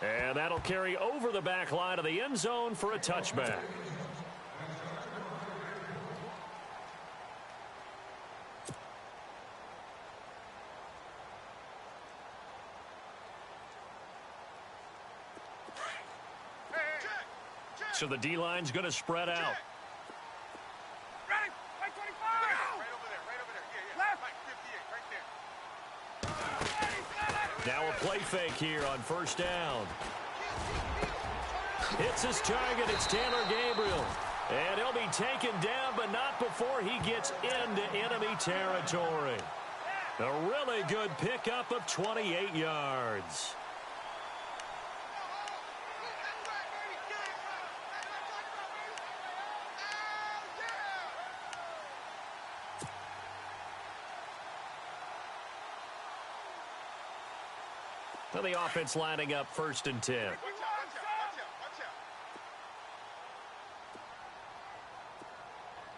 And that'll carry over the back line of the end zone for a touchback. So the D-line's going to spread out. Ready? 25. Right over there. Yeah. Left. 58, right there. Now a play fake here on first down. Hits his target. It's Taylor Gabriel. And he'll be taken down, but not before he gets into enemy territory. A really good pickup of 28 yards. So the offense lining up 1st and 10. Watch out.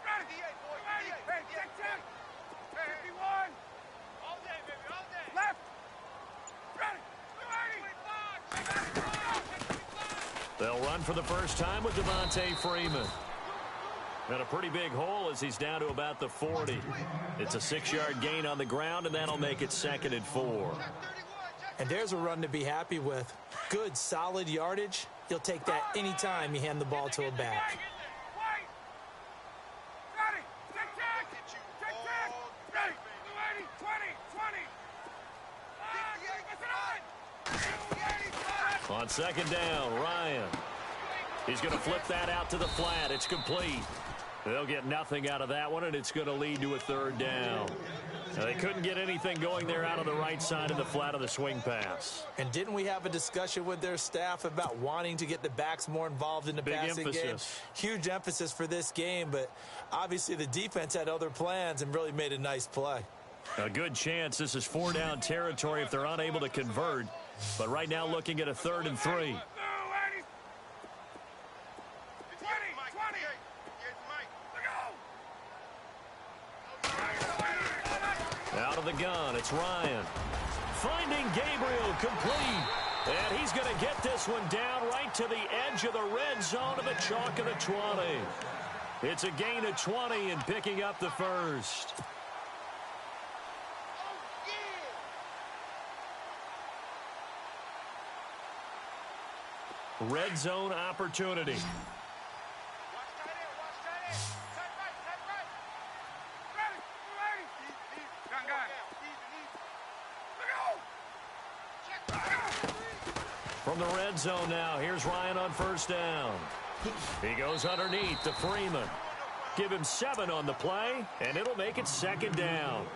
Ready? Hey, check. 51. All day, baby, all day. Left. Ready. They'll run for the first time with Devontae Freeman. And a pretty big hole as he's down to about the 40. It's a 6-yard gain on the ground, and that'll make it 2nd and 4. And there's a run to be happy with. Good, solid yardage. You'll take that any time you hand the ball to a back. On 2nd down, Ryan. He's going to flip that out to the flat. It's complete. They'll get nothing out of that one, and it's going to lead to a 3rd down. Now, they couldn't get anything going there out of the right side of the flat of the swing pass. And didn't we have a discussion with their staff about wanting to get the backs more involved in the passing game? Huge emphasis for this game, but obviously the defense had other plans and really made a nice play. A good chance this is 4-down territory if they're unable to convert. But right now looking at a 3rd and 3. Out of the gun, it's Ryan. Finding Gabriel complete. And he's going to get this one down right to the edge of the red zone of the chalk of the 20. It's a gain of 20 and picking up the 1st. Red zone opportunity. From the red zone now, here's Ryan on 1st down. He goes underneath to Freeman. Give him 7 on the play, and it'll make it 2nd down.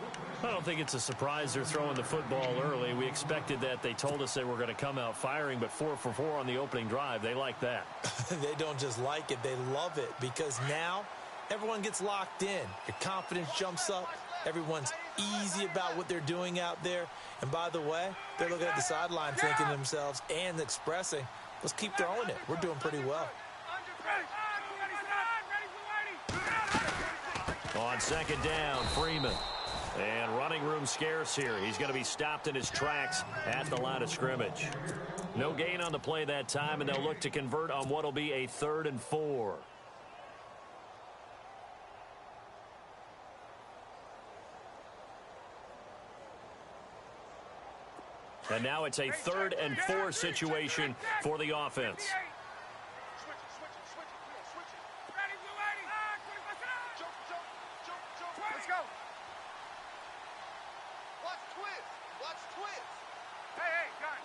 I don't think it's a surprise they're throwing the football early. We expected that. They told us they were going to come out firing, but 4 for 4 on the opening drive. They like that. They don't just like it, they love it, because now everyone gets locked in. Your confidence jumps up. Everyone's easy about what they're doing out there. And by the way, they're looking at the sideline thinking to themselves and expressing, let's keep throwing it. We're doing pretty well. On 2nd down, Freeman. And running room scarce here. He's going to be stopped in his tracks at the line of scrimmage. No gain on the play that time, and they'll look to convert on what will be a 3rd and 4. And now it's a 3rd and 4 situation for the offense. Let's go. Watch twist. Hey, gun.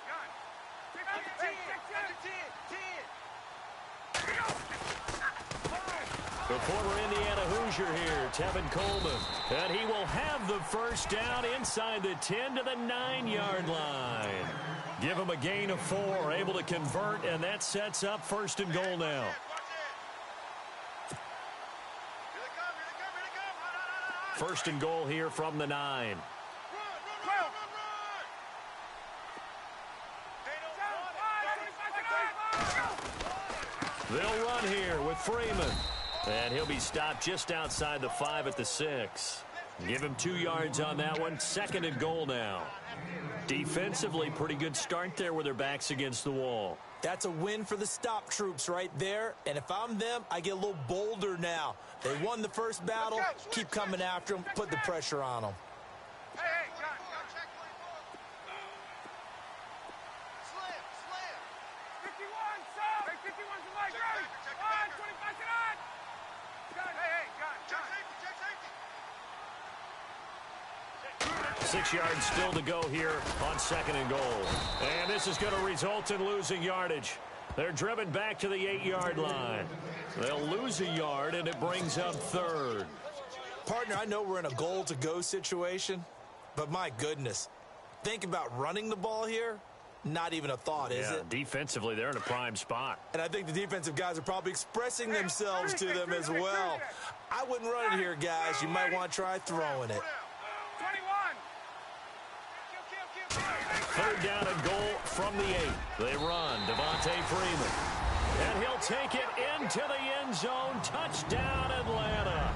10. The former Indiana Hoosier here, Tevin Coleman. And he will have the 1st down inside the 10 to the 9-yard line. Give him a gain of 4, able to convert, and that sets up 1st and goal now. First and goal here from the 9. They'll run here with Freeman. And he'll be stopped just outside the 5 at the 6. Give him 2 yards on that one. 2nd and goal now. Defensively, pretty good start there with their backs against the wall. That's a win for the stop troops right there. And if I'm them, I get a little bolder now. They won the first battle. Keep coming after them. Put the pressure on them. Hey, gun. Slam. 51, sir. Hey, 51's the leg. Check 25 to that. Gun. Hey, gun. Check safety. 6 yards still to go here on 2nd and goal. And this is going to result in losing yardage. They're driven back to the 8-yard line. They'll lose a yard, and it brings up 3rd. Partner, I know we're in a goal-to-go situation, but my goodness, think about running the ball here. Not even a thought, is it? Defensively, they're in a prime spot. And I think the defensive guys are probably expressing themselves to them as well. I wouldn't run it here, guys. You might want to try throwing it. 3rd down and goal from the 8. They run. Devontae Freeman. And he'll take it into the end zone. Touchdown, Atlanta.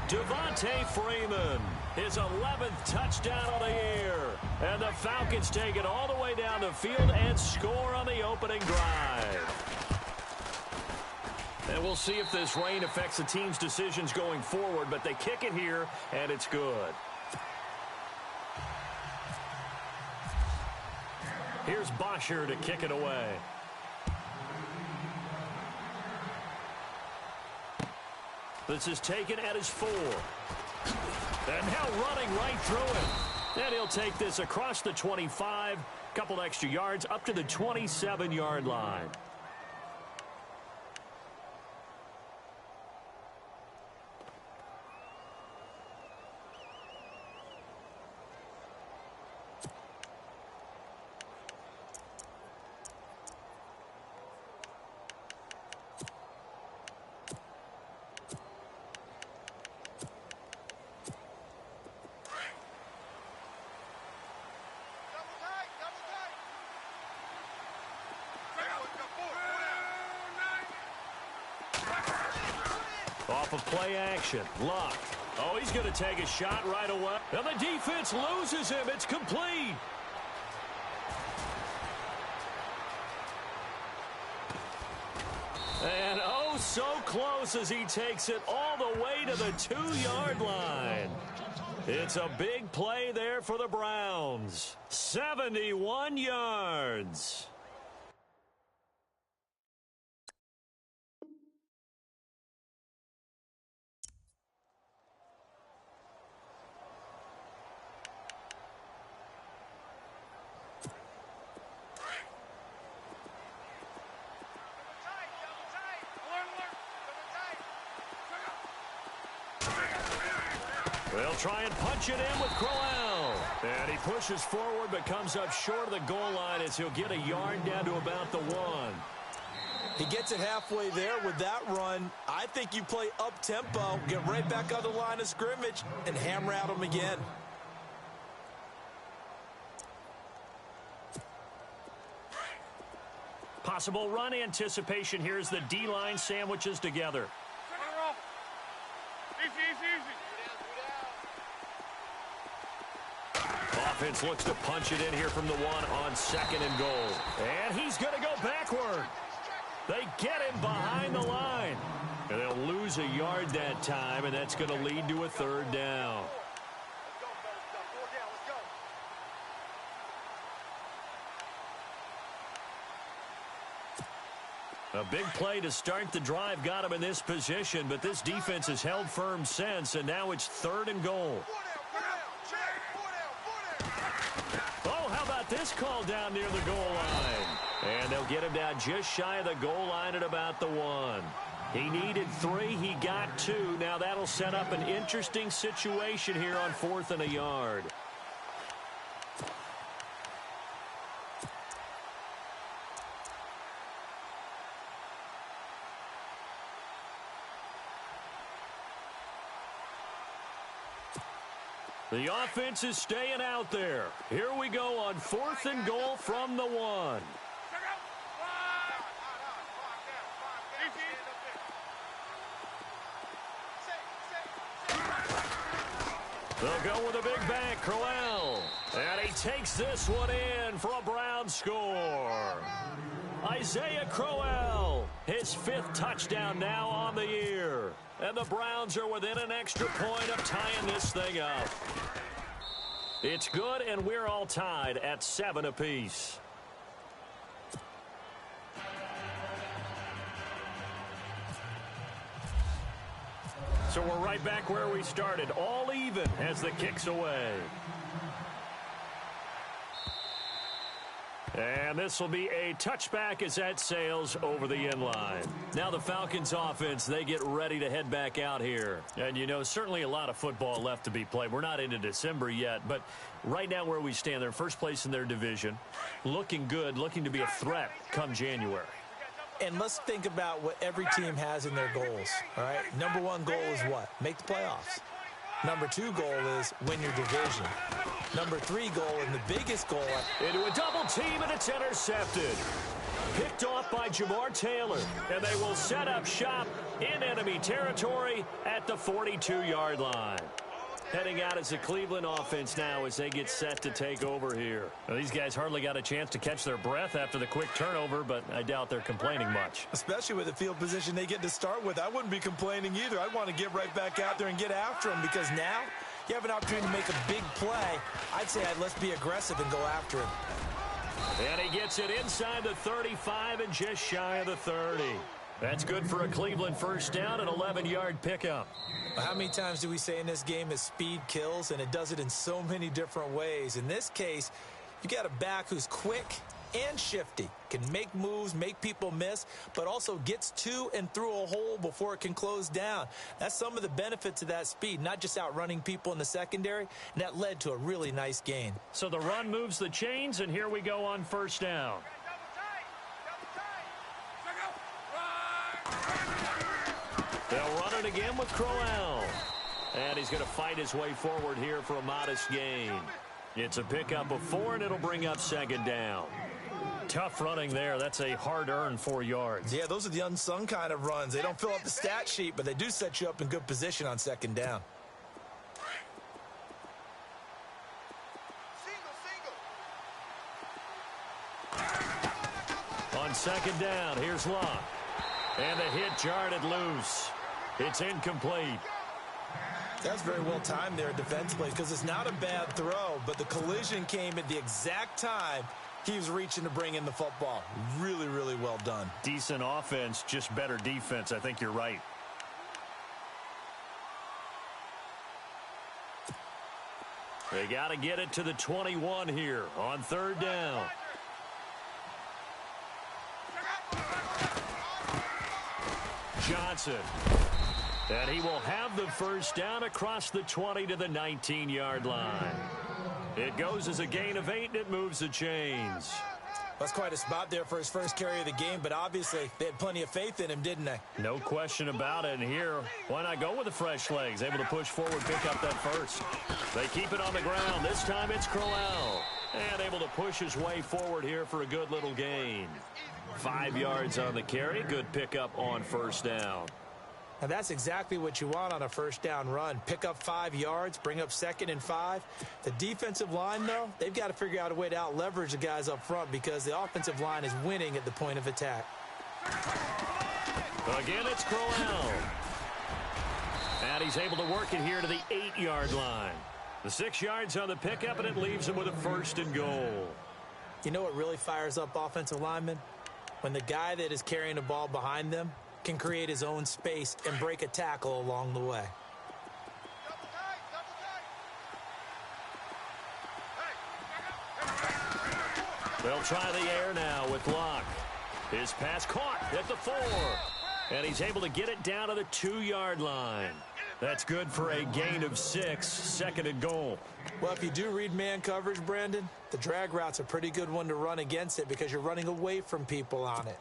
Devontae Freeman, his 11th touchdown of the year. And the Falcons take it all the way down the field and score on the opening drive. And we'll see if this rain affects the team's decisions going forward, but they kick it here, and it's good. Here's Bosher to kick it away. This is taken at his 4. And now running right through it. And he'll take this across the 25, couple extra yards up to the 27-yard line. Off of play action. Luck. Oh, he's going to take a shot right away. And the defense loses him. It's complete. And oh, so close as he takes it all the way to the 2-yard line. It's a big play there for the Browns. 71 yards. They'll try and punch it in with Crowell. And he pushes forward but comes up short of the goal line as he'll get a yard down to about the 1. He gets it halfway there with that run. I think you play up-tempo, get right back on the line of scrimmage, and hammer at him again. Possible run anticipation here as the D-line sandwiches together. Easy. Offense looks to punch it in here from the 1 on 2nd and goal. And he's going to go backward. They get him behind the line. And they'll lose a yard that time, and that's going to lead to a 3rd down. A big play to start the drive got him in this position, but this defense has held firm since, and now it's 3rd and goal. Oh, how about this call down near the goal line? And they'll get him down just shy of the goal line at about the 1. He needed 3. He got 2. Now that'll set up an interesting situation here on 4th and a yard. The offense is staying out there. Here we go on 4th and goal from the 1. They'll go with a big back, Crowell. And he takes this one in for a Brown score. Isaiah Crowell, his 5th touchdown now on the year. And the Browns are within an extra point of tying this thing up. It's good, and we're all tied at 7 apiece. So we're right back where we started, all even as the kick's away. And this will be a touchback as that sails over the end line. Now the Falcons offense, they get ready to head back out here. And, you know, certainly a lot of football left to be played. We're not into December yet, but right now where we stand, they're first place in their division. Looking good, looking to be a threat come January. And let's think about what every team has in their goals, all right? Number 1 goal is what? Make the playoffs. Number 2 goal is win your division. Number 3 goal, and the biggest goal. Into a double team, and it's intercepted. Picked off by Jamar Taylor, and they will set up shop in enemy territory at the 42-yard line. Heading out as the Cleveland offense now as they get set to take over here. Well, these guys hardly got a chance to catch their breath after the quick turnover, but I doubt they're complaining much. Especially with the field position they get to start with. I wouldn't be complaining either. I'd want to get right back out there and get after them, because now you have an opportunity to make a big play. I'd say let's be aggressive and go after him. And he gets it inside the 35 and just shy of the 30. That's good for a Cleveland first down, an 11-yard pickup. How many times do we say in this game that speed kills, and it does it in so many different ways? In this case, you got a back who's quick and shifty, can make moves, make people miss, but also gets to and through a hole before it can close down. That's some of the benefits of that speed, not just outrunning people in the secondary, and that led to a really nice gain. So the run moves the chains, and here we go on first down. They'll run it again with Crowell. And he's going to fight his way forward here for a modest gain. It's a pickup of 4, and it'll bring up second down. Tough running there. That's a hard-earned 4 yards. Yeah, those are the unsung kind of runs. They don't fill up the stat sheet, but they do set you up in good position on second down. On second down, here's Locke. And the hit jarred it loose. It's incomplete. That's very well timed there defensively, because it's not a bad throw, but the collision came at the exact time he was reaching to bring in the football. Really, really well done. Decent offense, just better defense. I think you're right. They got to get it to the 21 here on third down. Johnson. And he will have the first down across the 20 to the 19-yard line. It goes as a gain of 8, and it moves the chains. That's quite a spot there for his first carry of the game, but obviously they had plenty of faith in him, didn't they? No question about it. And here, why not go with the fresh legs? Able to push forward, pick up that first. They keep it on the ground. This time it's Crowell. And able to push his way forward here for a good little gain. 5 yards on the carry. Good pickup on first down. Now that's exactly what you want on a first down run. Pick up 5 yards, bring up second and 5. The defensive line, though, they've got to figure out a way to out-leverage the guys up front, because the offensive line is winning at the point of attack. Again, it's Crowell. And he's able to work it here to the 8-yard line. The 6 yards on the pickup, and it leaves him with a first and goal. You know what really fires up offensive linemen? When the guy that is carrying the ball behind them can create his own space and break a tackle along the way. They'll try the air now with Locke. His pass caught at the 4. And he's able to get it down to the 2-yard line. That's good for a gain of 6, second and goal. Well, if you do read man coverage, Brandon, the drag route's a pretty good one to run against it, because you're running away from people on it.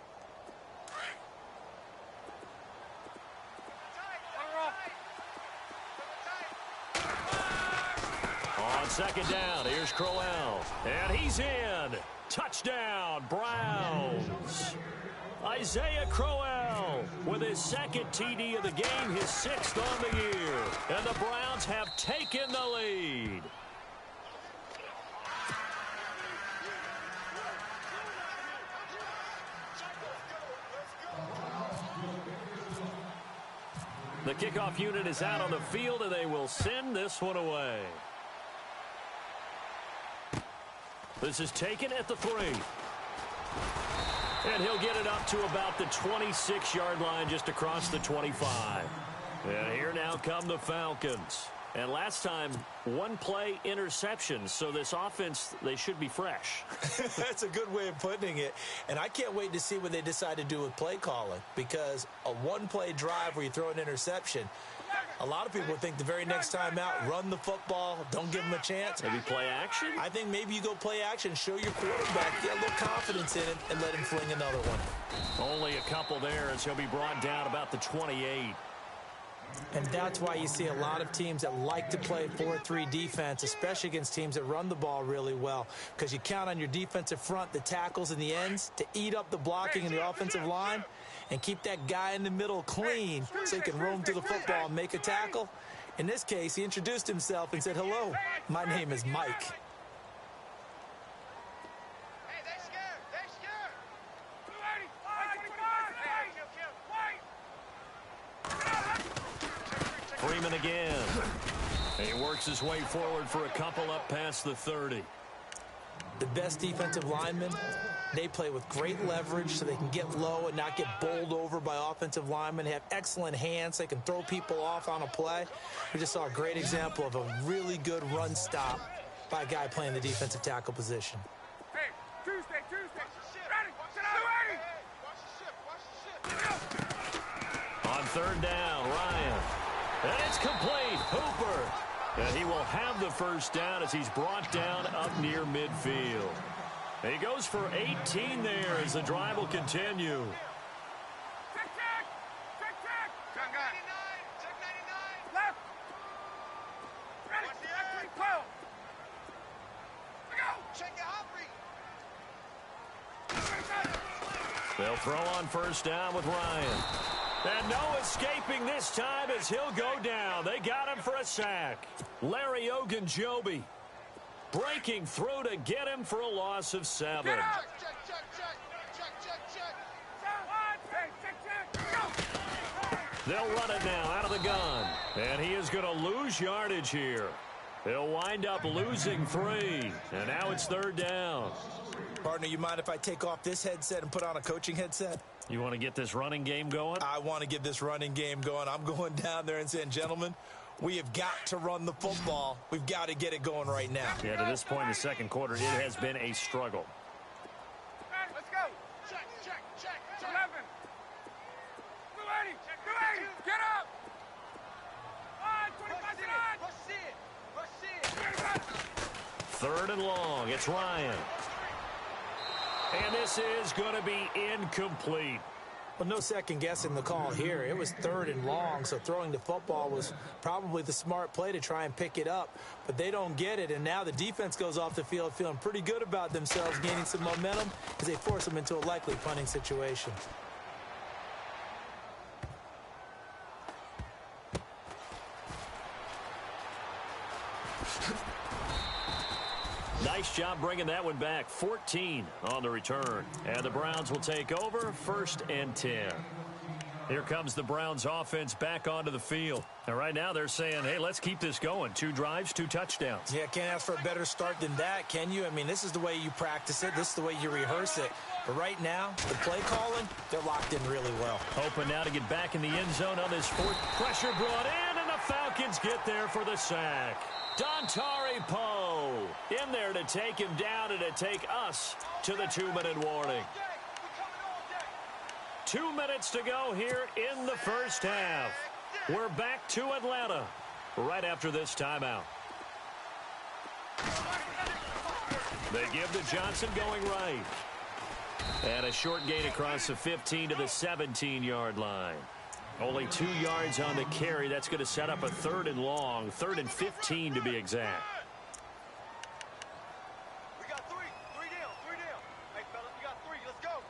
On second down, here's Crowell. And he's in. Touchdown, Browns. Isaiah Crowell with his second TD of the game, his 6th on the year. And the Browns have taken the lead. The kickoff unit is out on the field, and they will send this one away. This is taken at the 3. And he'll get it up to about the 26-yard line, just across the 25. And here now come the Falcons. And last time, one play interception. So this offense, they should be fresh. That's a good way of putting it. And I can't wait to see what they decide to do with play calling. Because a one-play drive where you throw an interception, a lot of people think the very next time out, run the football, don't give them a chance. Maybe play action? I think maybe you go play action, show your quarterback, get a little confidence in it, and let him fling another one. Only a couple there as he'll be brought down about the 28. And that's why you see a lot of teams that like to play 4-3 defense, especially against teams that run the ball really well, because you count on your defensive front, the tackles and the ends, to eat up the blocking in the offensive line and keep that guy in the middle clean so he can roam through the football and make a tackle. In this case, he introduced himself and said, "Hello, my name is Mike." Freeman again. And he works his way forward for a couple up past the 30. The best defensive linemen, they play with great leverage so they can get low and not get bowled over by offensive linemen. They have excellent hands. They can throw people off on a play. We just saw a great example of a really good run stop by a guy playing the defensive tackle position. Hey, Tuesday. Ready, On third down, Ryan. And it's complete. Hooper. And he will have the first down as he's brought down up near midfield. He goes for 18 there as the drive will continue. Check. Check 99. Left. Ready, check 12. Go. Check your hop. They'll throw on first down with Ryan. And no escaping this time as he'll go down. They got him for a sack. Larry Ogunjobi breaking through to get him for a loss of 7. Check. They'll run it now out of the gun. And he is going to lose yardage here. They'll wind up losing 3. And now it's third down. Partner, you mind if I take off this headset and put on a coaching headset? You want to get this running game going? I want to get this running game going. I'm going down there and saying, gentlemen, we have got to run the football. We've got to get it going right now. Yeah, to this point in the second quarter, it has been a struggle. Let's go. Check. 11. Blue 80. Get up. 25 on. Third and long. It's Ryan. And this is going to be incomplete. Well, no second guessing the call here. It was third and long, so throwing the football was probably the smart play to try and pick it up. But they don't get it, and now the defense goes off the field feeling pretty good about themselves, gaining some momentum as they force them into a likely punting situation. Nice job bringing that one back. 14 on the return. And the Browns will take over, 1st and 10. Here comes the Browns offense back onto the field. And right now they're saying, hey, let's keep this going. 2 drives, 2 touchdowns. Yeah, can't ask for a better start than that, can you? I mean, this is the way you practice it. This is the way you rehearse it. But right now, the play calling, they're locked in really well. Hoping now to get back in the end zone on this 4th. Pressure brought in, and the Falcons get there for the sack. Dontari Poe in there to take him down and to take us to the 2-minute warning. 2 minutes to go here in the first half. We're back to Atlanta right after this timeout. They give to Johnson going right. And a short gain across the 15 to the 17-yard line. Only 2 yards on the carry. That's going to set up a 3rd and long. 3rd and 15 to be exact. We got 3. 3 down. Hey, fellas, we got 3. Let's go.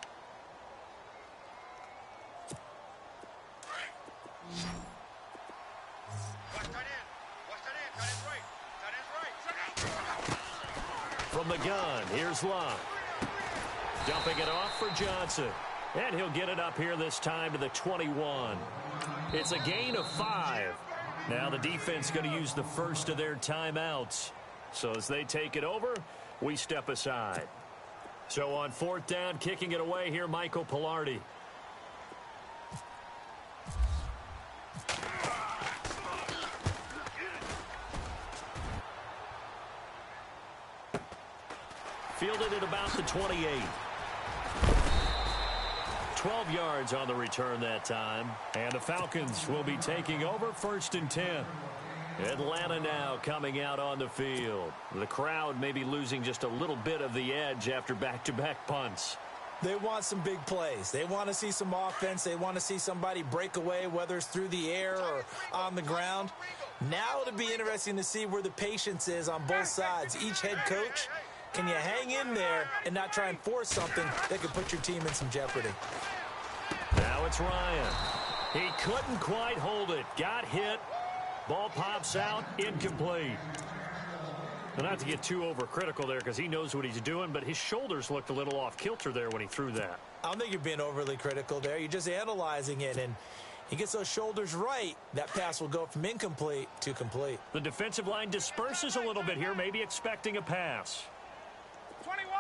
the gun, here's Love. Dumping it off for Johnson. And he'll get it up here this time to the 21. It's a gain of 5. Now the defense going to use the first of their timeouts. So as they take it over, we step aside. So on 4th down, kicking it away here, Michael Pilardi. Fielded at about the 28. 12 yards on the return that time. And the Falcons will be taking over 1st and 10. Atlanta now coming out on the field. The crowd may be losing just a little bit of the edge after back-to-back punts. They want some big plays. They want to see some offense. They want to see somebody break away, whether it's through the air or on the ground. Now it'll be interesting to see where the patience is on both sides. Each head coach, can you hang in there and not try and force something that could put your team in some jeopardy? Now it's Ryan. He couldn't quite hold it. Got hit. Ball pops out. Incomplete. Well, not to get too overcritical there because he knows what he's doing, but his shoulders looked a little off kilter there when he threw that. I don't think you're being overly critical there. You're just analyzing it, and he gets those shoulders right. That pass will go from incomplete to complete. The defensive line disperses a little bit here, maybe expecting a pass. 21.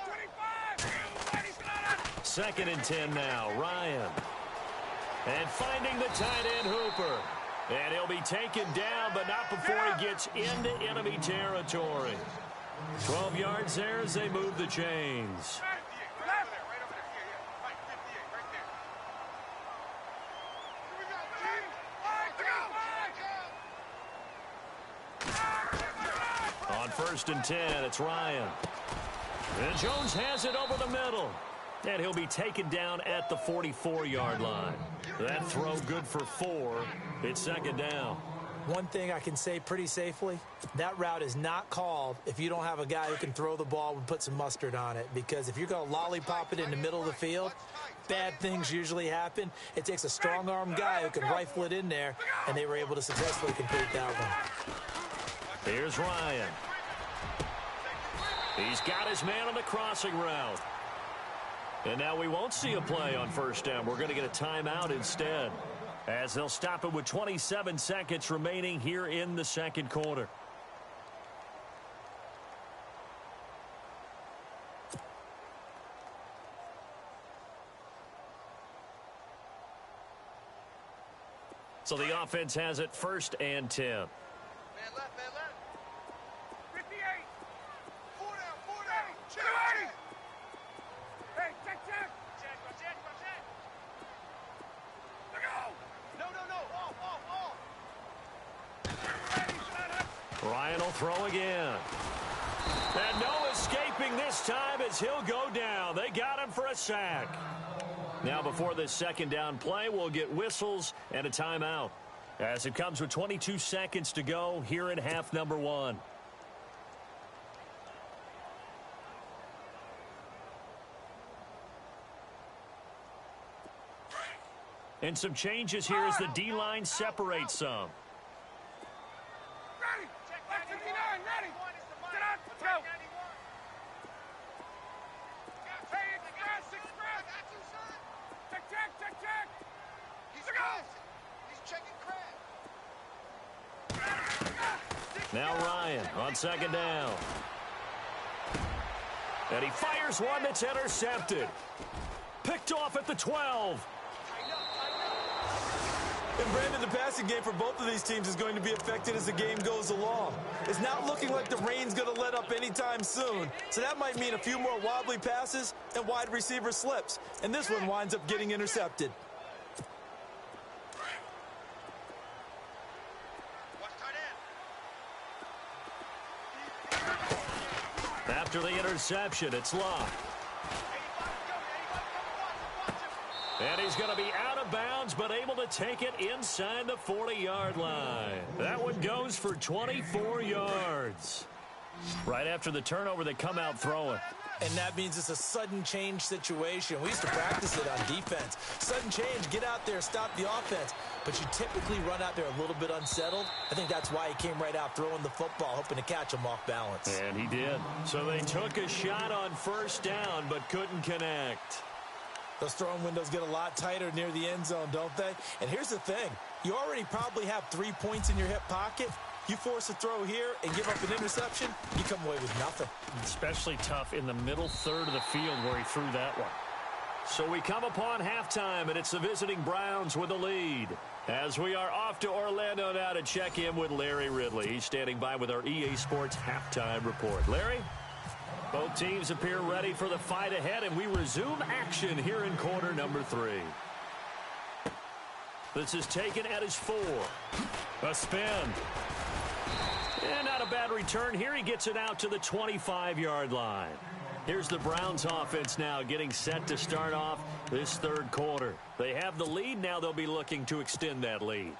25. 2nd and 10 now. Ryan. And finding the tight end Hooper. And he'll be taken down, but not before he gets into enemy territory. 12 yards there as they move the chains. On 1st and 10, it's Ryan. And Jones has it over the middle. And he'll be taken down at the 44-yard line. That throw good for 4. It's 2nd down. One thing I can say pretty safely, that route is not called if you don't have a guy who can throw the ball and put some mustard on it. Because if you're going to lollipop it in the middle of the field, bad things usually happen. It takes a strong-arm guy who can rifle it in there, and they were able to successfully complete that one. Here's Ryan. He's got his man on the crossing route. And now we won't see a play on 1st down. We're going to get a timeout instead, as they'll stop it with 27 seconds remaining here in the 2nd quarter. So the offense has it 1st and 10. Man left. 58. 4 down. Check. Hey, check. Look out. No. Ryan will throw again. And no escaping this time as he'll go down. They got him for a sack. Now before this 2nd down play, we'll get whistles and a timeout, as it comes with 22 seconds to go here in half number 1. And some changes here as the D-line separates some. Ready. Left 59. Ready. Get out. Go. Hey, express. Check. He's checking Crab. Now Ryan on 2nd down. And he fires one that's intercepted. Picked off at the 12. And Brandon, the passing game for both of these teams is going to be affected as the game goes along. It's not looking like the rain's going to let up anytime soon. So that might mean a few more wobbly passes and wide receiver slips. And this one winds up getting intercepted. After the interception, it's Locke. And he's going to be out of bounds, but able to take it inside the 40-yard line. That one goes for 24 yards. Right after the turnover, they come out throwing. And that means it's a sudden change situation. We used to practice it on defense. Sudden change, get out there, stop the offense. But you typically run out there a little bit unsettled. I think that's why he came right out throwing the football, hoping to catch him off balance. And he did. So they took a shot on first down, but couldn't connect. Those throwing windows get a lot tighter near the end zone, don't they? And here's the thing. You already probably have 3 points in your hip pocket. You force a throw here and give up an interception, you come away with nothing. Especially tough in the middle third of the field where he threw that one. So we come upon halftime, and it's the visiting Browns with the lead. As we are off to Orlando now to check in with Larry Ridley. He's standing by with our EA Sports halftime report. Larry? Both teams appear ready for the fight ahead, and we resume action here in quarter number 3. This is taken at his 4. A spin. And not a bad return here. He gets it out to the 25-yard line. Here's the Browns offense now getting set to start off this third quarter. They have the lead. Now they'll be looking to extend that lead.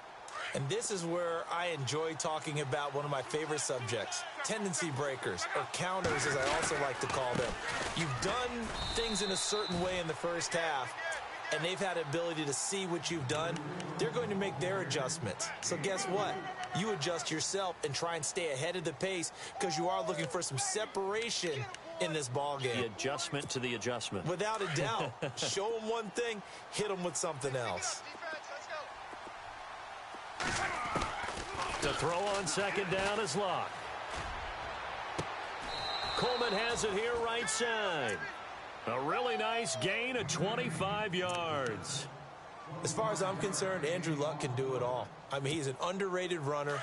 And this is where I enjoy talking about one of my favorite subjects, tendency breakers, or counters as I also like to call them. You've done things in a certain way in the first half, and they've had the ability to see what you've done. They're going to make their adjustments. So guess what? You adjust yourself and try and stay ahead of the pace because you are looking for some separation in this ball game. The adjustment to the adjustment. Without a doubt. Show them one thing, hit them with something else. To throw on second down is Luck. Coleman has it here right side. A really nice gain of 25 yards. As far as I'm concerned, Andrew Luck can do it all. I mean, he's an underrated runner,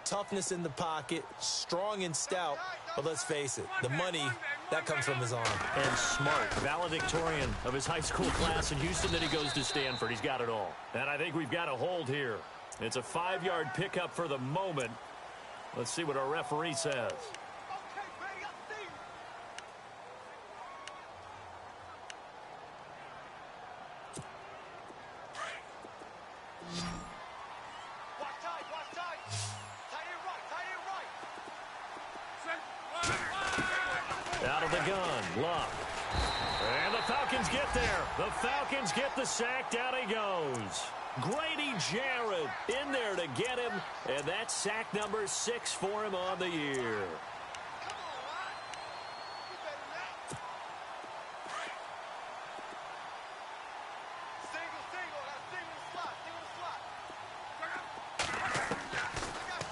toughness in the pocket, strong and stout. But let's face it, the money, that comes from his arm. And smart, valedictorian of his high school class in Houston, then he goes to Stanford. He's got it all. And I think we've got a hold here. It's a 5-yard pickup for the moment. Let's see what our referee says. Out of the gun, Luck. And the Falcons get there. The Falcons get the sack. Down he goes. Grady Jarrett in there to get him. And that's sack number 6 for him on the year.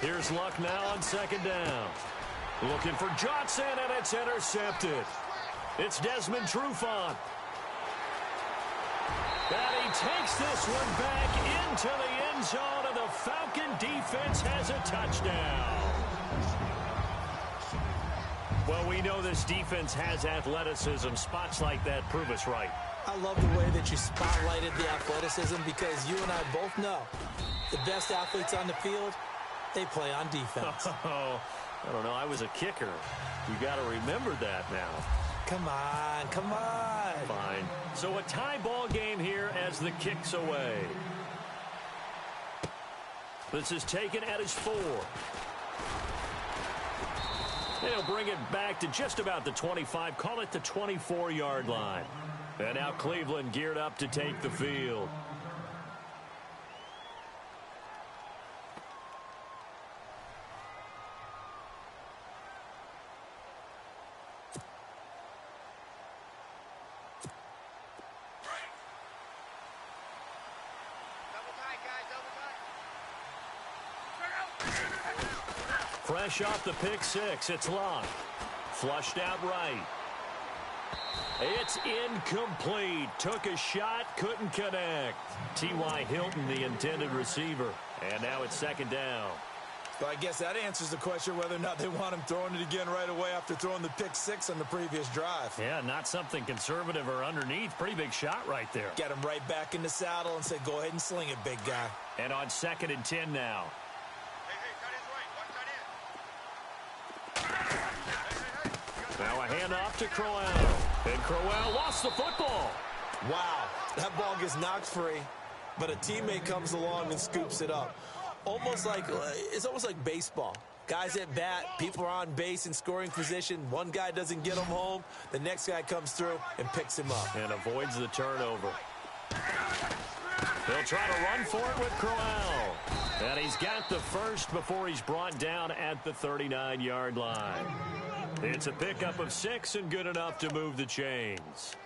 Here's Luck now on second down. Looking for Johnson, and it's intercepted. It's Desmond Trufant. And he takes this one back into the end zone, and the Falcon defense has a touchdown. Well, we know this defense has athleticism. Spots like that prove us right. I love the way that you spotlighted the athleticism because you and I both know the best athletes on the field, they play on defense. Oh, I don't know. I was a kicker. You got to remember that now. Come on, come on. Fine. So a tie ball game here as the kick's away. This is taken at his 4. They'll bring it back to just about the 25. Call it the 24-yard line. And now Cleveland geared up to take the field. Fresh off the pick 6, it's Luck. Flushed out right. It's incomplete. Took a shot, couldn't connect. T.Y. Hilton, the intended receiver. And now it's second down. Well, I guess that answers the question whether or not they want him throwing it again right away after throwing the pick 6 on the previous drive. Yeah, not something conservative or underneath. Pretty big shot right there. Get him right back in the saddle and say, go ahead and sling it, big guy. And on 2nd and 10 now. Now a handoff to Crowell. And Crowell lost the football. Wow, that ball gets knocked free, but a teammate comes along and scoops it up. It's almost like baseball. Guys at bat, people are on base in scoring position. One guy doesn't get him home. The next guy comes through and picks him up. And avoids the turnover. They'll try to run for it with Crowell. And he's got the first before he's brought down at the 39-yard line. It's a pickup of 6 and good enough to move the chains.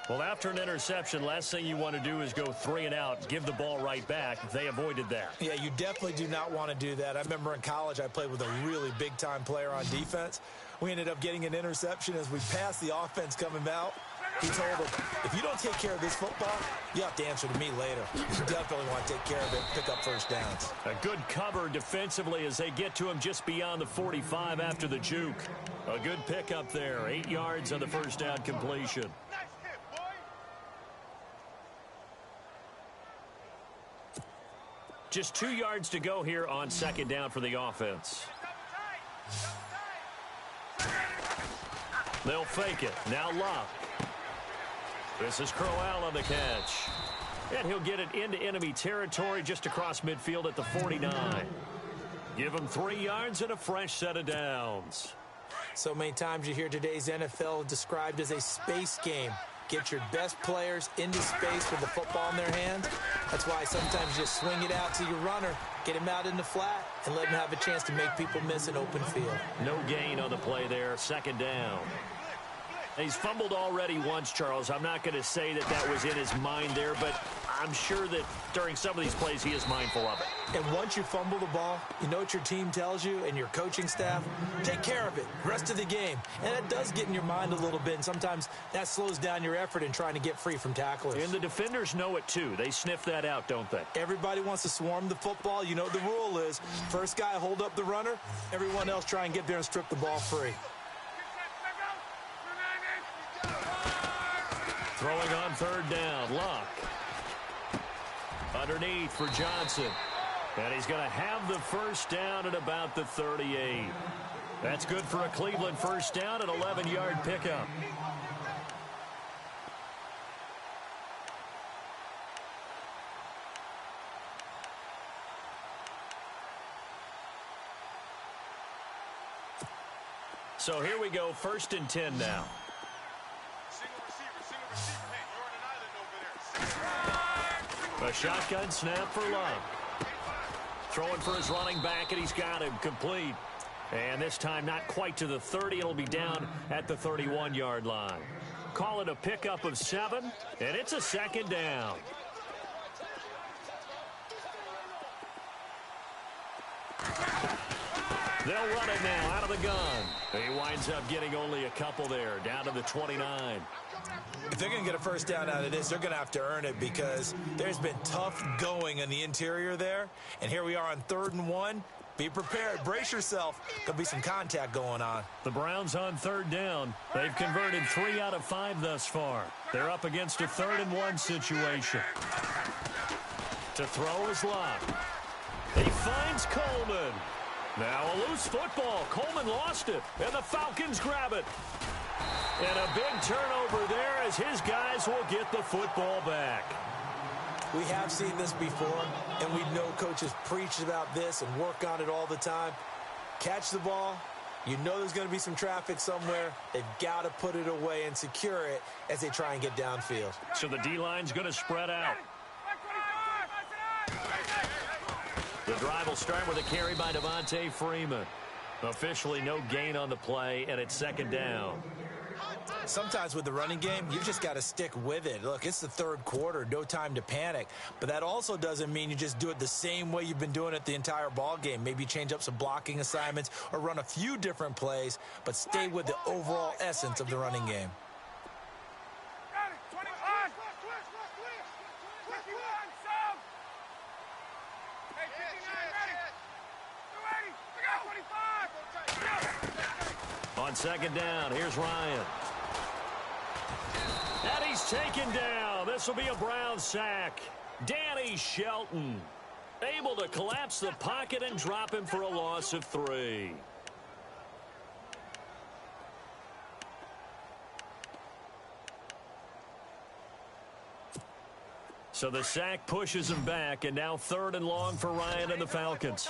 Well, after an interception, last thing you want to do is go 3 and out, give the ball right back. They avoided that. Yeah, you definitely do not want to do that. I remember in college I played with a really big-time player on defense. We ended up getting an interception as we passed the offense coming out. He told him, if you don't take care of this football, you have to answer to me later. You definitely want to take care of it, pick up first downs. A good cover defensively as they get to him just beyond the 45 after the juke. A good pickup there, 8 yards on the first down completion. Just 2 yards to go here on second down for the offense. They'll fake it. Now Luck. This is Crowell on the catch. And he'll get it into enemy territory just across midfield at the 49. Give him 3 yards and a fresh set of downs. So many times you hear today's NFL described as a space game. Get your best players into space with the football in their hands. That's why sometimes you just swing it out to your runner, get him out in the flat, and let him have a chance to make people miss an open field. No gain on the play there, second down. He's fumbled already once, Charles. I'm not going to say that that was in his mind there, but I'm sure that during some of these plays he is mindful of it. And once you fumble the ball, you know what your team tells you and your coaching staff? Take care of it, rest of the game. And it does get in your mind a little bit, and sometimes that slows down your effort in trying to get free from tacklers. And the defenders know it too. They sniff that out, don't they? Everybody wants to swarm the football. You know the rule is, first guy hold up the runner, everyone else try and get there and strip the ball free. Throwing on third down, Luck. Underneath for Johnson. And he's going to have the first down at about the 38. That's good for a Cleveland first down, an 11-yard pickup. So here we go, 1st and 10 now. A shotgun snap for Love. Throwing for his running back, and he's got him complete. And this time not quite to the 30. It'll be down at the 31-yard line. Call it a pickup of 7, and it's a second down. They'll run it now out of the gun. He winds up getting only a couple there, down to the 29. If they're going to get a first down out of this, they're going to have to earn it because there's been tough going in the interior there. And here we are on 3rd and 1. Be prepared. Brace yourself. There'll be some contact going on. The Browns on 3rd down. They've converted 3 out of 5 thus far. They're up against a 3rd and 1 situation. To throw is Lott. He finds Coleman. Now a loose football. Coleman lost it, and the Falcons grab it. And a big turnover there as his guys will get the football back. We have seen this before, and we know coaches preach about this and work on it all the time. Catch the ball. You know there's going to be some traffic somewhere. They've got to put it away and secure it as they try and get downfield. So the D-line's going to spread out. The drive will start with a carry by Devontae Freeman. Officially no gain on the play, and it's second down. Sometimes with the running game, you've just got to stick with it. Look, it's the 3rd quarter, no time to panic. But that also doesn't mean you just do it the same way you've been doing it the entire ball game. Maybe change up some blocking assignments or run a few different plays, but stay with the overall essence of the running game. On second down, here's Ryan. And he's taken down. This will be a Brown sack. Danny Shelton able to collapse the pocket and drop him for a loss of 3. So the sack pushes him back, and now 3rd and long for Ryan and the Falcons.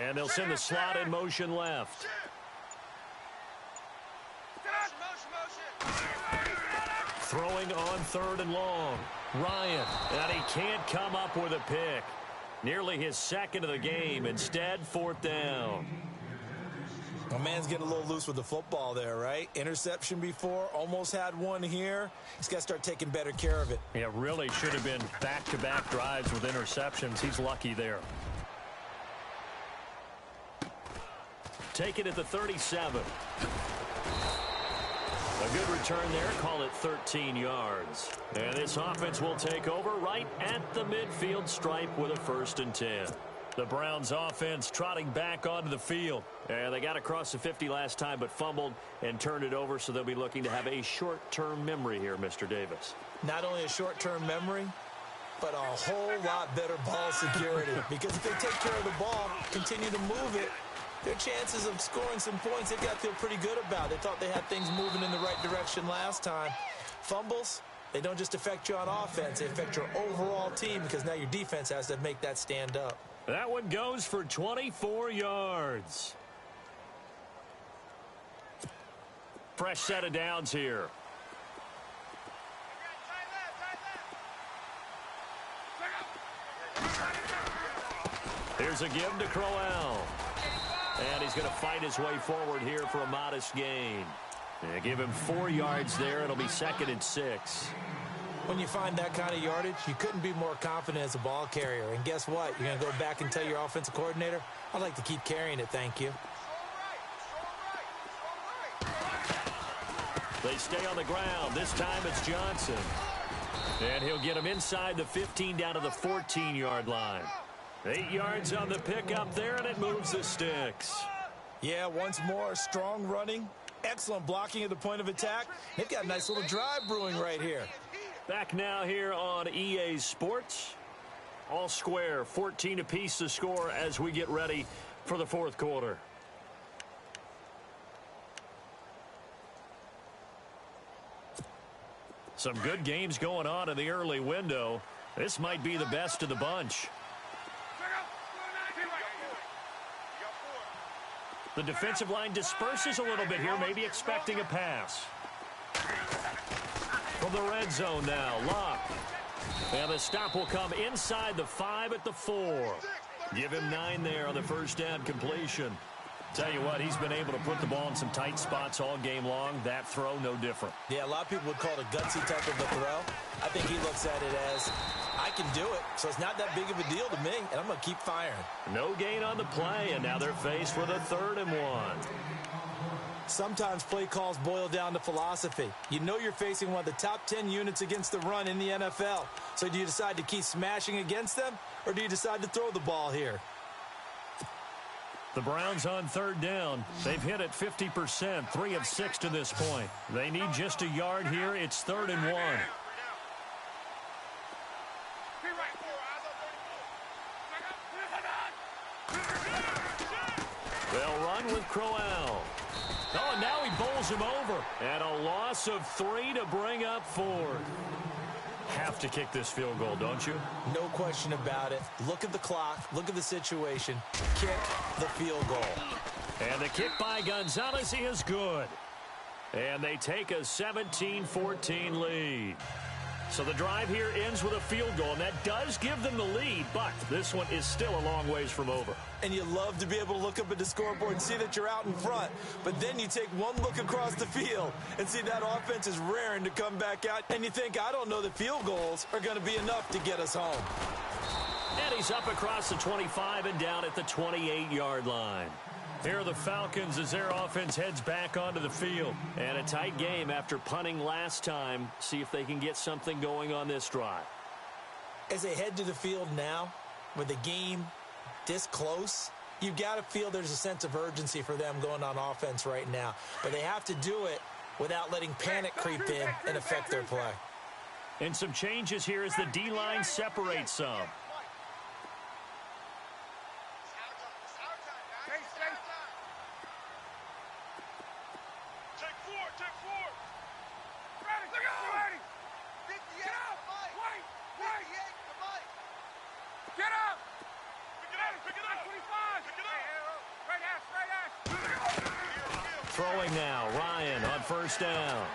And they'll send the slot in motion left. Throwing on 3rd and long. Ryan, and he can't come up with a pick. Nearly his second of the game. Instead, 4th down. My man's getting a little loose with the football there, right? Interception before, almost had one here. He's got to start taking better care of it. Yeah, really should have been back-to-back drives with interceptions. He's lucky there. Take it at the 37. A good return there. Call it 13 yards. And this offense will take over right at the midfield stripe with a 1st and 10. The Browns offense trotting back onto the field. And they got across the 50 last time but fumbled and turned it over, so they'll be looking to have a short-term memory here, Mr. Davis. Not only a short-term memory, but a whole lot better ball security. Because if they take care of the ball, continue to move it, their chances of scoring some points, they've got to feel pretty good about. They thought they had things moving in the right direction last time. Fumbles, they don't just affect you on offense. They affect your overall team because now your defense has to make that stand up. That one goes for 24 yards. Fresh set of downs here. Here's a give to Crowell. And he's going to fight his way forward here for a modest gain. They give him 4 yards there. It'll be 2nd and 6. When you find that kind of yardage, you couldn't be more confident as a ball carrier. And guess what? You're going to go back and tell your offensive coordinator, I'd like to keep carrying it, thank you. They stay on the ground. This time it's Johnson. And he'll get him inside the 15 down to the 14-yard line. 8 yards on the pickup there, and it moves the sticks. Yeah, once more, strong running, excellent blocking at the point of attack. They've got a nice little drive brewing right here. Back now here on EA Sports. All square, 14 apiece to score as we get ready for the 4th quarter. Some good games going on in the early window. This might be the best of the bunch. The defensive line disperses a little bit here, maybe expecting a pass. From the red zone now, Locke. And the stop will come inside the 5 at the 4. Give him 9 there on the 1st down completion. Tell you what, he's been able to put the ball in some tight spots all game long. That throw, no different. Yeah, a lot of people would call it a gutsy type of a throw. I think he looks at it as, I can do it, so it's not that big of a deal to me, and I'm going to keep firing. No gain on the play, and now they're faced with a 3rd and 1. Sometimes play calls boil down to philosophy. You know you're facing one of the top 10 units against the run in the NFL. So do you decide to keep smashing against them, or do you decide to throw the ball here? The Browns on 3rd down. They've hit it 50%, 3 of 6 to this point. They need just a yard here. It's 3rd and 1. They'll run with Crowell. Oh, and now he bowls him over. And a loss of 3 to bring up 4th. Have to kick this field goal, don't you? No question about it. Look at the clock. Look at the situation. Kick the field goal. And the kick by Gonzalez is good. And they take a 17-14 lead. So the drive here ends with a field goal, and that does give them the lead, but this one is still a long ways from over. And you love to be able to look up at the scoreboard and see that you're out in front. But then you take one look across the field and see that offense is raring to come back out. And you think, I don't know that field goals are going to be enough to get us home. And he's up across the 25 and down at the 28-yard line. Here are the Falcons as their offense heads back onto the field. And a tight game after punting last time. See if they can get something going on this drive. As they head to the field now, with the game this close, you've got to feel there's a sense of urgency for them going on offense right now. But they have to do it without letting panic creep in and affect their play. And some changes here as the D-line separates some. Throwing now, Ryan on first down.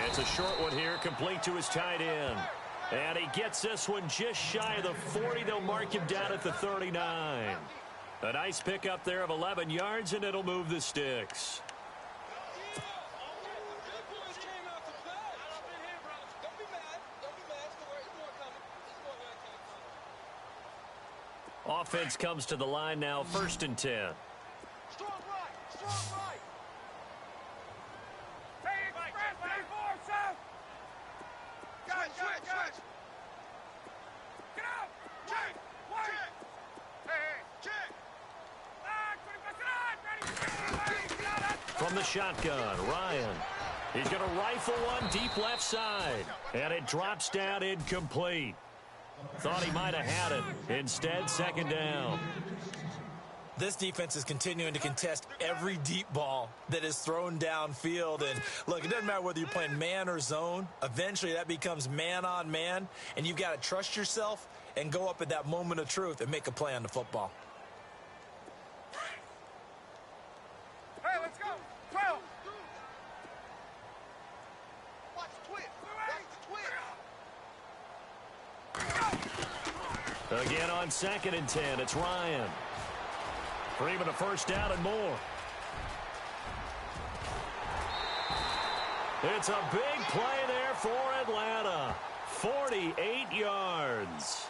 It's a short one here, complete to his tight end. And he gets this one just shy of the 40. They'll mark him down at the 39. A nice pickup there of 11 yards, and it'll move the sticks. Offense comes to the line now, 1st and 10. Strong right, strong right. Hey, express, PS4, south. Switch. Get out. Wait. Hey, check. 25 ready. From the shotgun, Ryan. He's going to rifle one deep left side. And it drops down incomplete. Thought he might have had it. Instead, 2nd down. This defense is continuing to contest every deep ball that is thrown downfield. And look, it doesn't matter whether you're playing man or zone. Eventually, that becomes man on man. And you've got to trust yourself and go up at that moment of truth and make a play on the football. Hey, let's go. 12. Watch the twist. Again on 2nd and 10, it's Ryan. For even a 1st down and more. It's a big play there for Atlanta. 48 yards.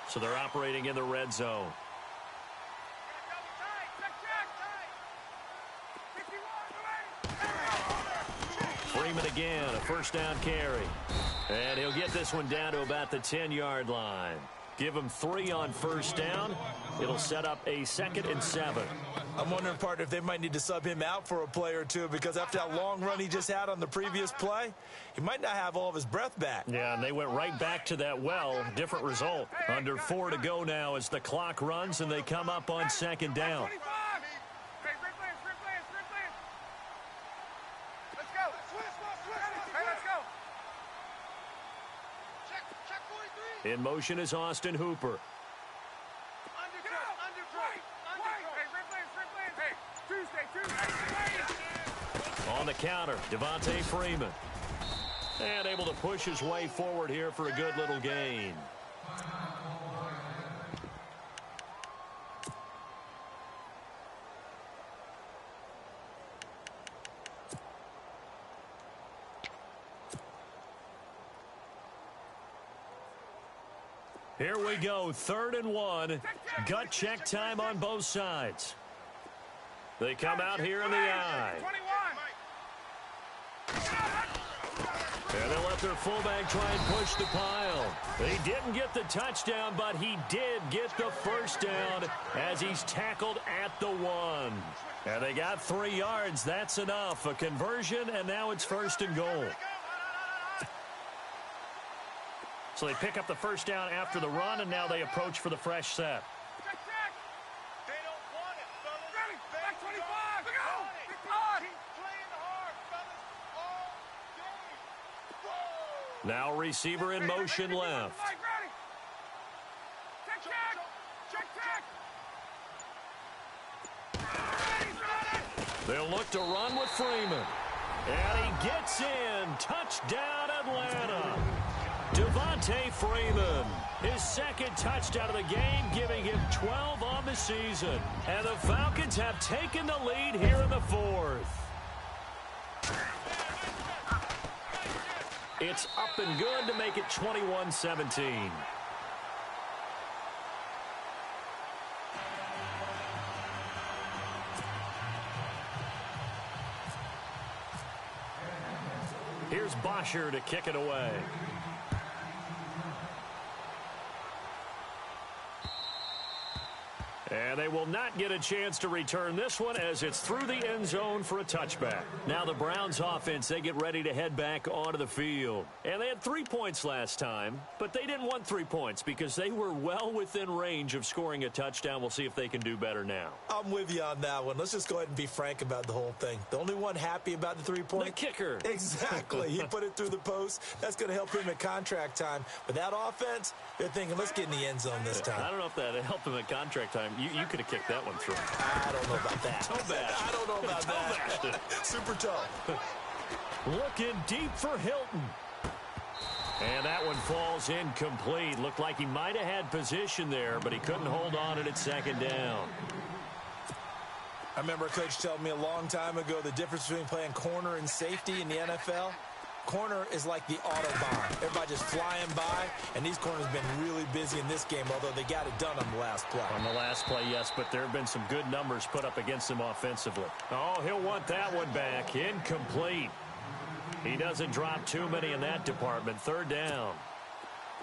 So they're operating in the red zone. Freeman again, a 1st down carry. And he'll get this one down to about the 10-yard line. Give him 3 on 1st down. It'll set up a 2nd and 7. I'm wondering, partner, if they might need to sub him out for a play or two, because after that long run he just had on the previous play, he might not have all of his breath back. Yeah, and they went right back to that well. Different result. Under 4 to go now as the clock runs and they come up on 2nd down. In motion is Austin Hooper. On the counter, Devontae Freeman. And able to push his way forward here for a good little gain. Here we go, 3rd and 1. Gut check time on both sides. They come out here in the I. And they'll let their fullback try and push the pile. He didn't get the touchdown, but he did get the 1st down as he's tackled at the 1. And they got 3 yards. That's enough. A conversion, and now it's 1st and goal. So they pick up the 1st down after the run, and now they approach for the fresh set. They don't want it, fellas. Ready, back 25. Go! Keep playing hard, fellas. All game. Now receiver in motion left. They'll look to run with Freeman. And he gets in. Touchdown, Atlanta. Devontae Freeman, his 2nd touchdown of the game, giving him 12 on the season. And the Falcons have taken the lead here in the 4th. It's up and good to make it 21-17. Here's Bosher to kick it away. And And they will not get a chance to return this one as it's through the end zone for a touchback. Now the Browns offense, they get ready to head back onto the field. And they had 3 points last time, but they didn't want 3 points because they were well within range of scoring a touchdown. We'll see if they can do better now. I'm with you on that one. Let's just go ahead and be frank about the whole thing. The only one happy about the 3 points? The kicker. Exactly. He put it through the post. That's going to help him at contract time. But that offense, they're thinking, let's get in the end zone this time. I don't know if that helped him at contract time. You could have kicked that one through. I don't know about that. I don't know about that. Super toe. Looking deep for Hilton. And that one falls incomplete. Looked like he might have had position there, but he couldn't hold on at second down. I remember a coach telling me a long time ago the difference between playing corner and safety in the NFL. Corner is like the Autobahn. Everybody just flying by, and these corners have been really busy in this game, although they got it done on the last play. On the last play, yes, but there have been some good numbers put up against him offensively. Oh, he'll want that one back. Incomplete. He doesn't drop too many in that department. Third down.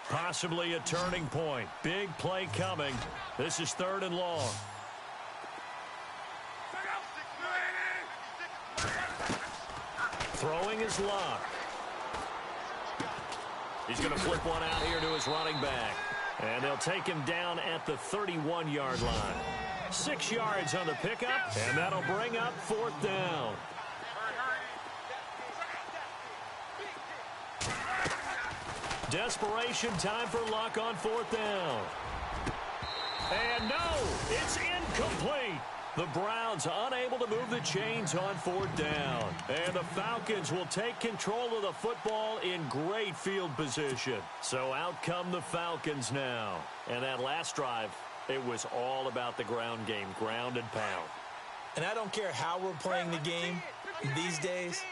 Possibly a turning point. Big play coming. This is 3rd and long. Throwing his lock. He's going to flip one out here to his running back. And they'll take him down at the 31-yard line. 6 yards on the pickup, and that'll bring up 4th down. Desperation time for Luck on 4th down. And no, it's incomplete. The Browns unable to move the chains on 4th down. And the Falcons will take control of the football in great field position. So out come the Falcons now. And that last drive, it was all about the ground game, ground and pound. And I don't care how we're playing the game these days,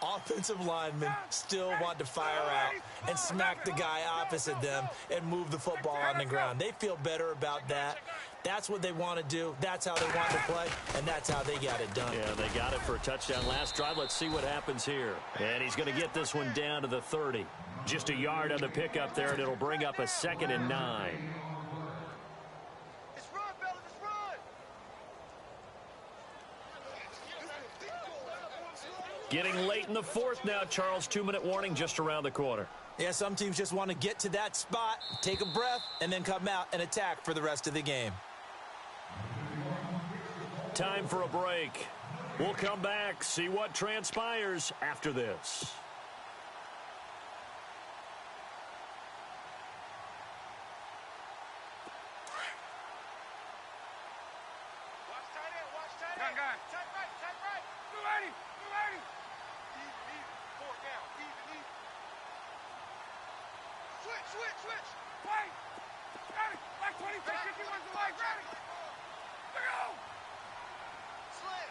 offensive linemen still want to fire out and smack the guy opposite them and move the football on the ground. They feel better about that. That's what they want to do. That's how they want to play, and that's how they got it done. Yeah, they got it for a touchdown last drive. Let's see what happens here. And he's going to get this one down to the 30. Just a yard on the pickup there, and it'll bring up a 2nd and 9. Let's run, fellas, let's run. Getting late in the 4th now, Charles. 2-minute warning just around the corner. Yeah, some teams just want to get to that spot, take a breath, and then come out and attack for the rest of the game. Time for a break. We'll come back, see what transpires after this. Watch tight end, watch tight end. Gun. Tight right. Move 80. 80. Four down. Even. Switch. Wait. Got it. Like 20. 51's the leg. Ready. Look out. Slam.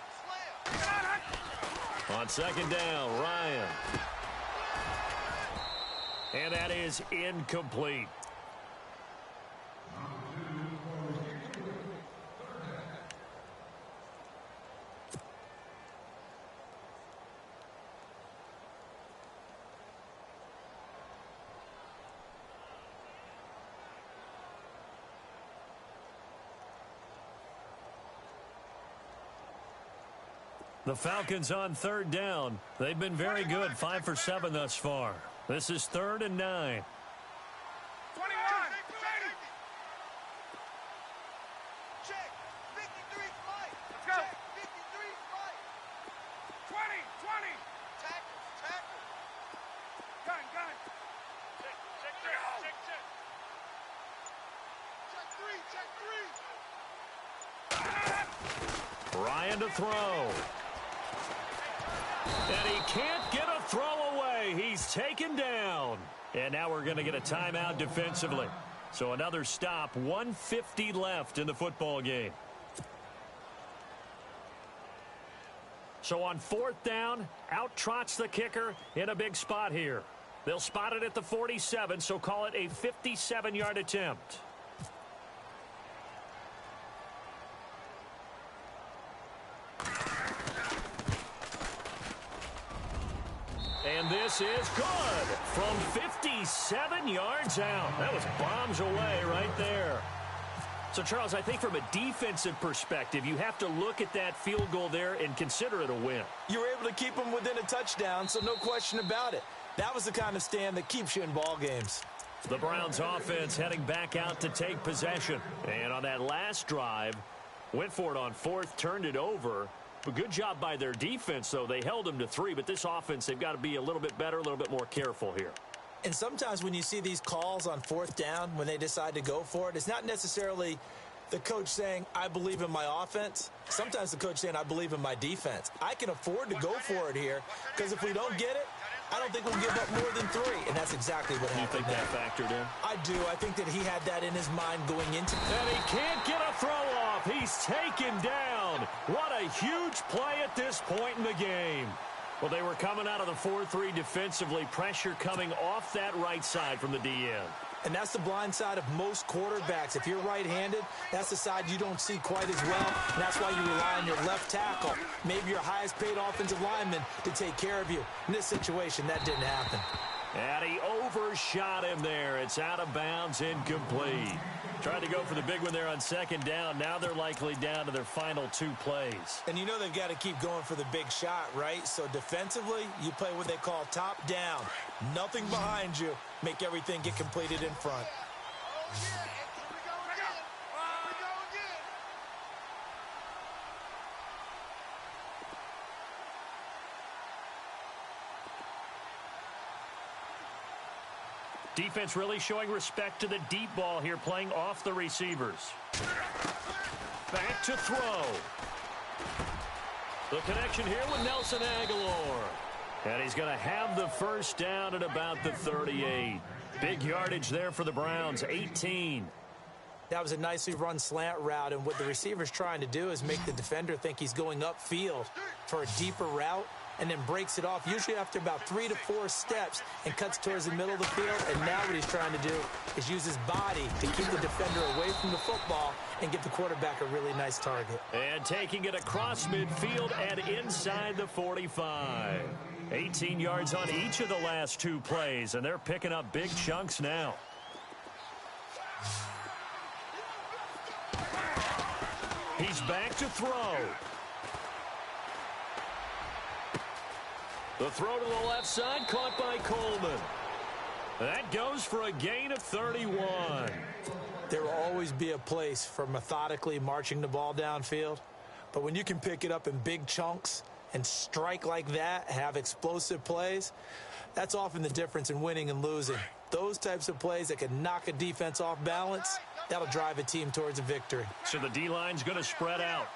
On 2nd down, Ryan. And that is incomplete. The Falcons on 3rd down. They've been very good, 5 for 7 thus far. This is 3rd and 9. 21. Check. 53 flight. Let's go. 53 flight. 20. Tackle. Gun. Check. Check 3. Ryan to throw. And he can't get a throw away. He's taken down. And now we're going to get a timeout defensively. So another stop, 1:50 left in the football game. So on 4th down, out trots the kicker in a big spot here. They'll spot it at the 47, so call it a 57-yard attempt. And this is good from 57 yards out. That was bombs away right there. So, Charles, I think from a defensive perspective, you have to look at that field goal there and consider it a win. You were able to keep them within a touchdown, so no question about it. That was the kind of stand that keeps you in ball games. The Browns offense heading back out to take possession. And on that last drive, went for it on fourth, turned it over. But good job by their defense, though. They held them to 3, but this offense, they've got to be a little bit better, a little bit more careful here. And sometimes when you see these calls on fourth down, when they decide to go for it, it's not necessarily the coach saying, I believe in my offense. Sometimes the coach saying, I believe in my defense. I can afford to go for it here because if we don't get it, I don't think we'll give up more than 3. And that's exactly what happened. You think that factored in? I do. I think that he had that in his mind going into it. And he can't get a throw off. He's taken down. What a huge play at this point in the game. Well, they were coming out of the 4-3 defensively. Pressure coming off that right side from the DN. And that's the blind side of most quarterbacks. If you're right-handed, that's the side you don't see quite as well. And that's why you rely on your left tackle, maybe your highest-paid offensive lineman, to take care of you. In this situation, that didn't happen. And he overshot him there. It's out of bounds, incomplete. Tried to go for the big one there on second down. Now they're likely down to their final 2 plays. And you know they've got to keep going for the big shot, right? So defensively, you play what they call top down. Nothing behind you. Make everything get completed in front. Defense really showing respect to the deep ball here, playing off the receivers. Back to throw. The connection here with Nelson Aguilar. And he's going to have the first down at about the 38. Big yardage there for the Browns, 18. That was a nicely run slant route, and what the receiver's trying to do is make the defender think he's going upfield for a deeper route, and then breaks it off, usually after about 3 to 4 steps, and cuts towards the middle of the field. And now what he's trying to do is use his body to keep the defender away from the football and give the quarterback a really nice target. And taking it across midfield and inside the 45. 18 yards on each of the last 2 plays, and they're picking up big chunks now. He's back to throw. The throw to the left side, caught by Coleman. That goes for a gain of 31. There will always be a place for methodically marching the ball downfield, but when you can pick it up in big chunks and strike like that, have explosive plays, that's often the difference in winning and losing. Those types of plays that can knock a defense off balance, that'll drive a team towards a victory. So the D-line's going to spread out.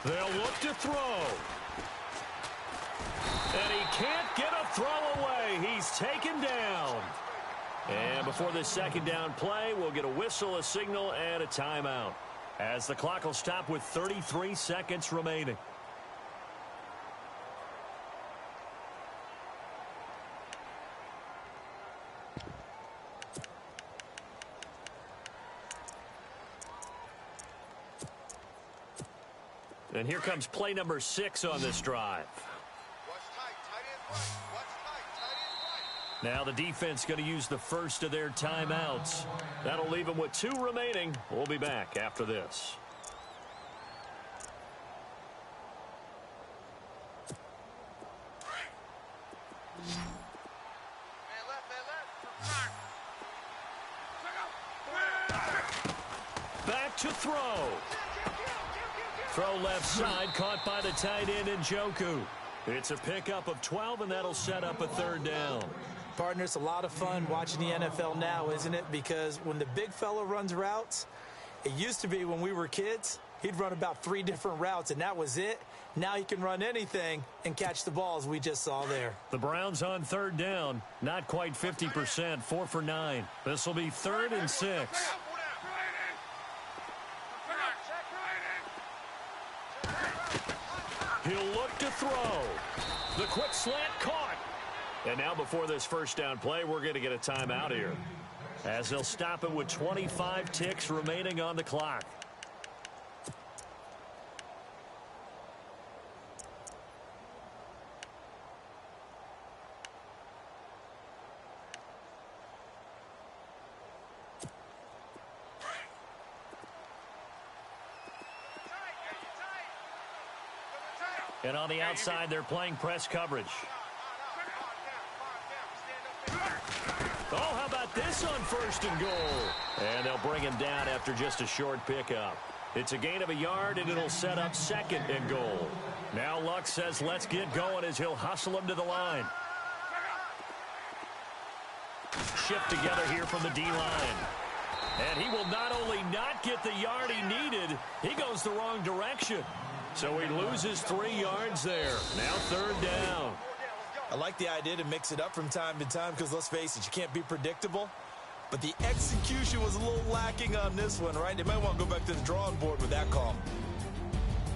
They'll look to throw. And he can't get a throw away. He's taken down. And before this second down play, we'll get a whistle, a signal, and a timeout, as the clock will stop with 33 seconds remaining. And here comes play number 6 on this drive. Now the defense going to use the first of their timeouts. That'll leave them with 2 remaining. We'll be back after this. Back to throw. Throw left side, caught by the tight end Njoku. It's a pickup of 12, and that'll set up a 3rd down. Partner, it's a lot of fun watching the NFL now, isn't it? Because when the big fella runs routes, it used to be when we were kids, he'd run about 3 different routes, and that was it. Now he can run anything and catch the balls we just saw there. The Browns on 3rd down, not quite 50%, 4 for 9. This will be 3rd and 6. He'll look to throw. The quick slant caught. And now before this first down play, we're going to get a timeout here, as they'll stop it with 25 ticks remaining on the clock. And on the outside, they're playing press coverage. Oh, how about this on 1st and goal? And they'll bring him down after just a short pickup. It's a gain of a yard, and it'll set up 2nd and goal. Now Luck says let's get going as he'll hustle him to the line. Shift together here from the D-line. And he will not only not get the yard he needed, he goes the wrong direction. So he loses 3 yards there. Now 3rd down. I like the idea to mix it up from time to time because, let's face it, you can't be predictable. But the execution was a little lacking on this one, right? They might want to go back to the drawing board with that call.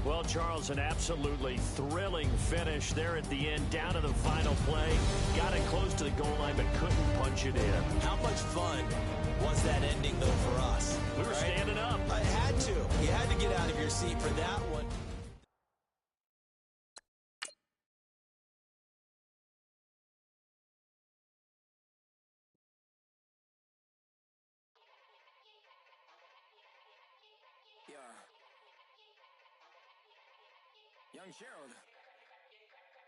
Well, Charles, an absolutely thrilling finish there at the end, down to the final play. Got it close to the goal line, but couldn't punch it in. How much fun was that ending, though, for us? We were standing up. I had to. You had to get out of your seat for that one. Young Gerald.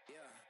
Yeah.